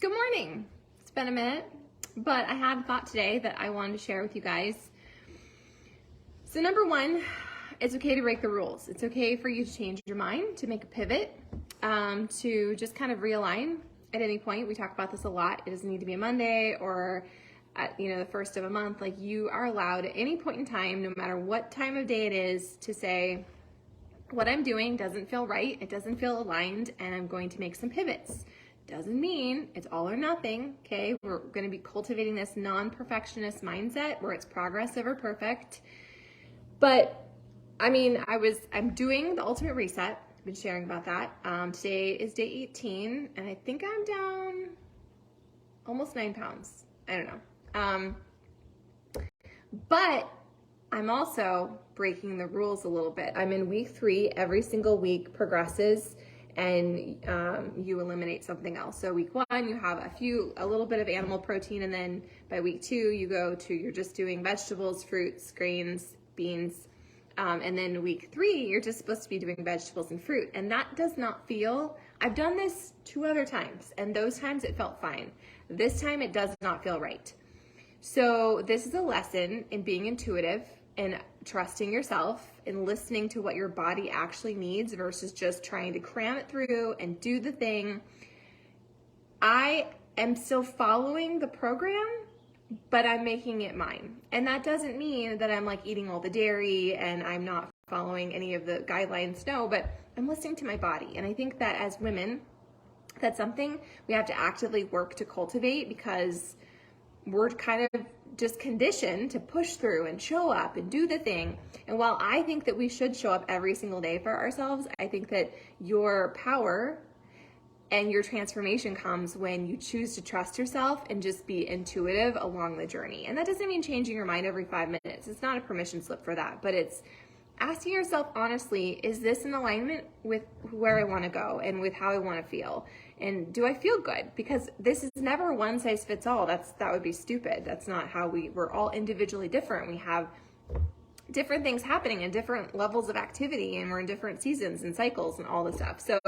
Good morning. It's been a minute, but I had a thought today that I wanted to share with you guys. So number one, it's okay to break the rules. It's okay for you to change your mind, to make a pivot, to just kind of realign at any point. We talk about this a lot. It doesn't need to be a Monday or at, the first of a month. Like, you are allowed at any point in time, no matter what time of day it is, to say, what I'm doing doesn't feel right, it doesn't feel aligned, and I'm going to make some pivots. Doesn't mean it's all or nothing, okay? We're going to be cultivating this non-perfectionist mindset where it's progress over perfect. But I'm doing the ultimate reset. I've been sharing about that. Today is day 18, and I think I'm down almost 9 pounds. I don't know. But I'm also breaking the rules a little bit. I'm in week 3. Every single week progresses, and you eliminate something else. So week 1, you have a little bit of animal protein, and then by week 2, you're just doing vegetables, fruits, grains, beans, and then week 3, you're just supposed to be doing vegetables and fruit. And that does not feel, I've done this 2 other times, and those times it felt fine. This time it does not feel right. So this is a lesson in being intuitive and trusting yourself and listening to what your body actually needs versus just trying to cram it through and do the thing. I am still following the program, but I'm making it mine. And that doesn't mean that I'm like eating all the dairy and I'm not following any of the guidelines. No, but I'm listening to my body. And I think that as women, that's something we have to actively work to cultivate, because we're kind of just conditioned to push through and show up and do the thing. And while I think that we should show up every single day for ourselves, I think that your power and your transformation comes when you choose to trust yourself and just be intuitive along the journey. And that doesn't mean changing your mind every 5 minutes. It's not a permission slip for that, but it's asking yourself honestly, is this in alignment with where I want to go and with how I want to feel? And do I feel good? Because this is never one size fits all. That would be stupid. That's not how we're all individually different. We have different things happening in different levels of activity, and we're in different seasons and cycles and all this stuff. So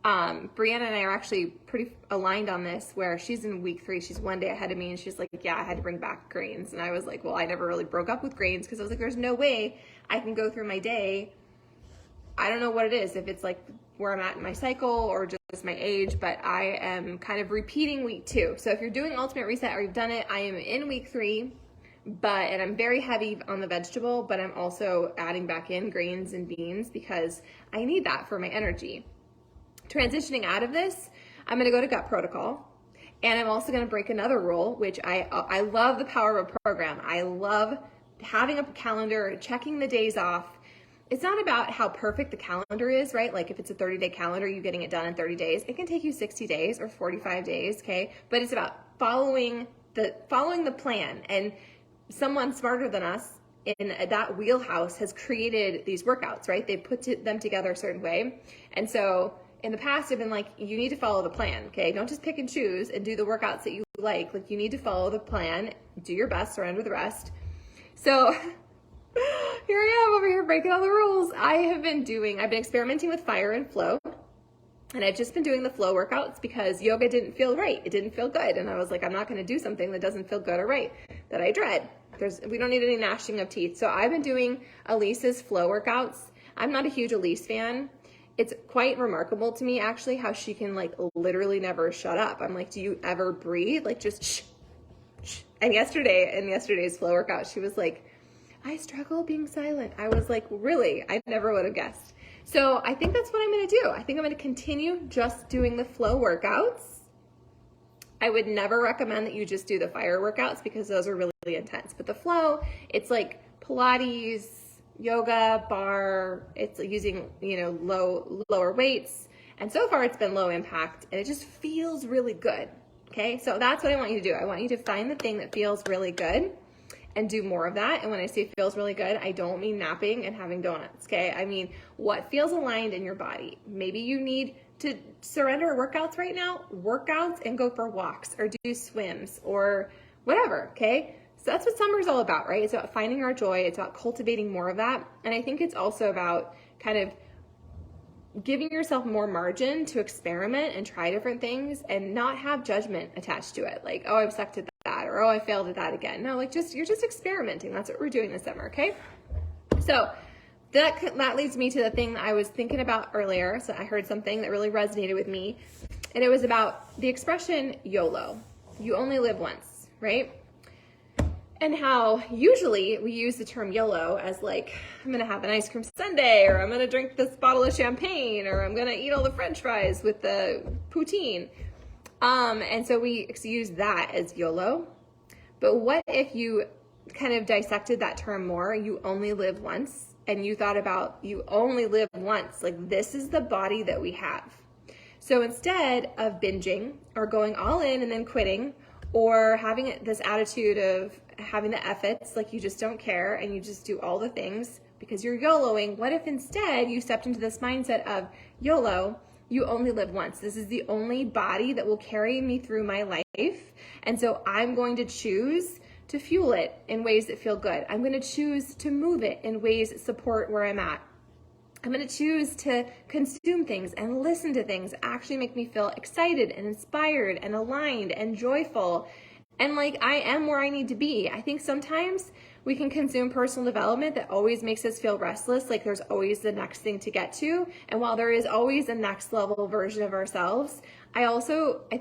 Brianna and I are actually pretty aligned on this, where she's in week 3. She's 1 day ahead of me, and she's like, yeah, I had to bring back grains. And I was like, well, I never really broke up with grains, because I was like, there's no way I can go through my day. I don't know what it is, if it's like where I'm at in my cycle or just my age, but I am kind of repeating week 2. So if you're doing Ultimate Reset or you've done it, I am in week 3, and I'm very heavy on the vegetable, but I'm also adding back in grains and beans because I need that for my energy. Transitioning out of this, I'm going to go to gut protocol, and I'm also going to break another rule, which I love the power of a program. I love having a calendar, checking the days off. It's not about how perfect the calendar is, right? Like if it's a 30-day calendar, you getting it done in 30 days. It can take you 60 days or 45 days, okay? But it's about following the plan. And someone smarter than us in that wheelhouse has created these workouts, right? They put them together a certain way. And so in the past, I've been like, you need to follow the plan, okay? Don't just pick and choose and do the workouts that you like. Like, you need to follow the plan, do your best, surrender the rest. So here I am over here breaking all the rules. I've been experimenting with fire and flow, and I've just been doing the flow workouts because yoga didn't feel right. It didn't feel good. And I was like, I'm not going to do something that doesn't feel good or right, that I dread. We don't need any gnashing of teeth. So I've been doing Elise's flow workouts. I'm not a huge Elise fan. It's quite remarkable to me, actually, how she can like literally never shut up. I'm like, do you ever breathe? Like, just shh, shh. And in yesterday's flow workout, she was like, I struggle being silent. I was like, really? I never would have guessed. So I think that's what I'm going to do. I think I'm going to continue just doing the flow workouts. I would never recommend that you just do the fire workouts because those are really, really intense. But the flow, it's like Pilates, yoga, bar. It's using, lower weights. And so far it's been low impact, and it just feels really good. Okay. So that's what I want you to do. I want you to find the thing that feels really good and do more of that. And when I say feels really good, I don't mean napping and having donuts, okay? I mean what feels aligned in your body. Maybe you need to surrender workouts right now, workouts, and go for walks or do swims or whatever, okay? So that's what summer's all about, right? It's about finding our joy. It's about cultivating more of that. And I think it's also about kind of giving yourself more margin to experiment and try different things and not have judgment attached to it. Like, oh, I've sucked at that, or oh, I failed at that again. No, like you're just experimenting. That's what we're doing this summer, okay? So that leads me to the thing that I was thinking about earlier. So I heard something that really resonated with me, and it was about the expression YOLO. You only live once, right? And how usually we use the term YOLO as like, I'm going to have an ice cream sundae, or I'm going to drink this bottle of champagne, or I'm going to eat all the french fries with the poutine. And so we use that as YOLO. But what if you kind of dissected that term more? You only live once, and you thought about you only live once. Like, this is the body that we have. So instead of binging or going all in and then quitting, or having this attitude of having the efforts, like you just don't care and you just do all the things because you're YOLOing, what if instead you stepped into this mindset of YOLO, you only live once. This is the only body that will carry me through my life. And so I'm going to choose to fuel it in ways that feel good. I'm going to choose to move it in ways that support where I'm at. I'm going to choose to consume things and listen to things that actually make me feel excited and inspired and aligned and joyful and like I am where I need to be. I think sometimes we can consume personal development that always makes us feel restless, like there's always the next thing to get to. And while there is always a next level version of ourselves, I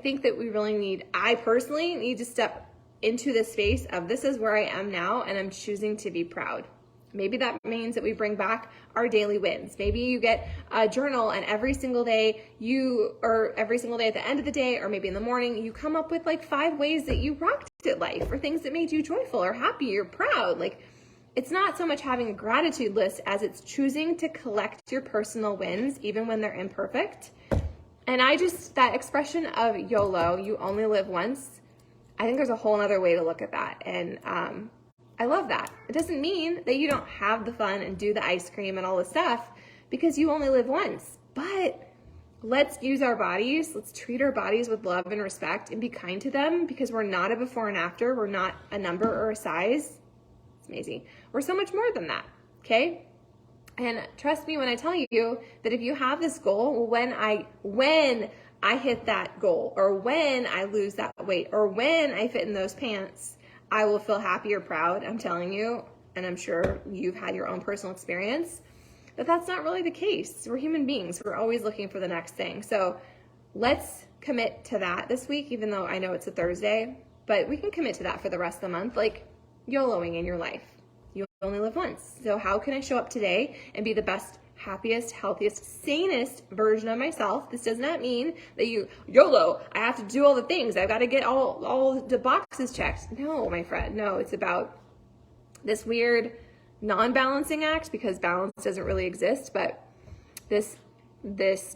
think that I personally need to step into the space of this is where I am now and I'm choosing to be proud. Maybe that means that we bring back our daily wins. Maybe you get a journal and every single day at the end of the day, or maybe in the morning, you come up with like 5 ways that you rocked at life, or things that made you joyful or happy or proud. Like, it's not so much having a gratitude list as it's choosing to collect your personal wins, even when they're imperfect. And that expression of YOLO, you only live once, I think there's a whole other way to look at that. And, I love that. It doesn't mean that you don't have the fun and do the ice cream and all the stuff, because you only live once. But let's use our bodies. Let's treat our bodies with love and respect and be kind to them, because we're not a before and after. We're not a number or a size. It's amazing. We're so much more than that. Okay? And trust me when I tell you that if you have this goal, when I hit that goal, or when I lose that weight, or when I fit in those pants, I will feel happy or proud. I'm telling you, and I'm sure you've had your own personal experience, that's not really the case. We're human beings. We're always looking for the next thing. So let's commit to that this week, even though I know it's a Thursday, but we can commit to that for the rest of the month, like YOLOing in your life. You only live once. So how can I show up today and be the best, happiest, healthiest, sanest version of myself? This does not mean that YOLO, I have to do all the things. I've got to get all the boxes checked. No, my friend, no. It's about this weird non-balancing act, because balance doesn't really exist, but this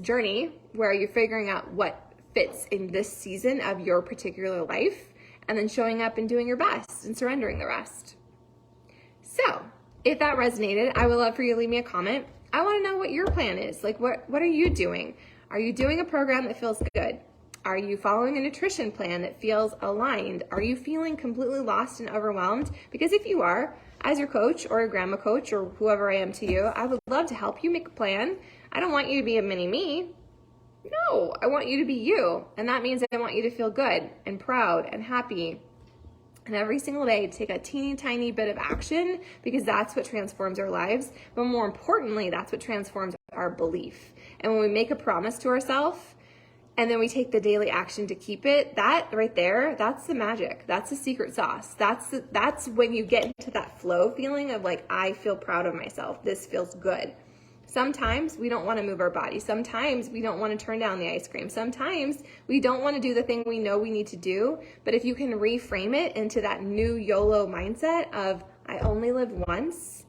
journey where you're figuring out what fits in this season of your particular life, and then showing up and doing your best and surrendering the rest. So if that resonated, I would love for you to leave me a comment. I want to know what your plan is. Like, what are you doing? Are you doing a program that feels good? Are you following a nutrition plan that feels aligned? Are you feeling completely lost and overwhelmed? Because if you are, as your coach or a grandma coach or whoever I am to you, I would love to help you make a plan. I don't want you to be a mini me. No, I want you to be you. And that means I want you to feel good and proud and happy. And every single day, take a teeny tiny bit of action, because that's what transforms our lives. But more importantly, that's what transforms our belief. And when we make a promise to ourselves, and then we take the daily action to keep it, that right there, that's the magic. That's the secret sauce. That's when you get into that flow feeling of like, I feel proud of myself. This feels good. Sometimes we don't want to move our body. Sometimes we don't want to turn down the ice cream. Sometimes we don't want to do the thing we know we need to do. But if you can reframe it into that new YOLO mindset of, I only live once.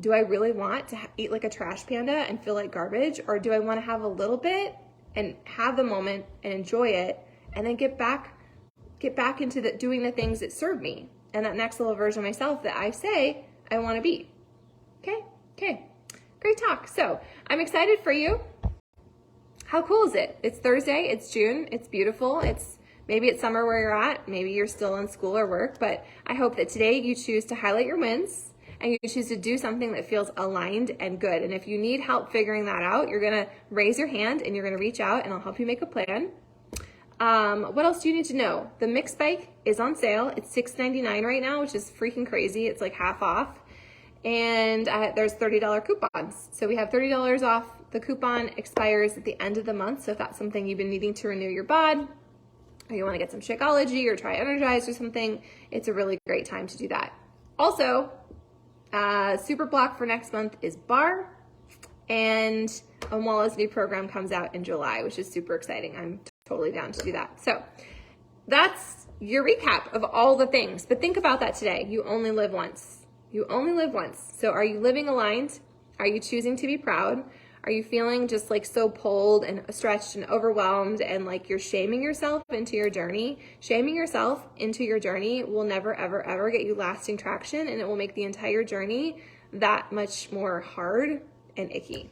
Do I really want to eat like a trash panda and feel like garbage? Or do I want to have a little bit and have the moment and enjoy it, and then get back into doing the things that serve me and that next level version of myself that I say I want to be. Okay. Great talk. So I'm excited for you. How cool is it? It's Thursday, it's June, it's beautiful. Maybe it's summer where you're at, maybe you're still in school or work, but I hope that today you choose to highlight your wins and you choose to do something that feels aligned and good. And if you need help figuring that out, you're gonna raise your hand and you're gonna reach out and I'll help you make a plan. What else do you need to know? The mixed bike is on sale. It's $6.99 right now, which is freaking crazy. It's like half off. And there's $30 coupons. So we have $30 off. The coupon expires at the end of the month. So if that's something you've been needing to renew your bod, or you want to get some Shakeology or try Energize or something, it's a really great time to do that. Also, super block for next month is bar, and Omala's new program comes out in July, which is super exciting. I'm totally down to do that. So that's your recap of all the things. But think about that today. You only live once. You only live once. So are you living aligned? Are you choosing to be proud? Are you feeling just like so pulled and stretched and overwhelmed and like you're shaming yourself into your journey? Shaming yourself into your journey will never, ever, ever get you lasting traction, and it will make the entire journey that much more hard and icky.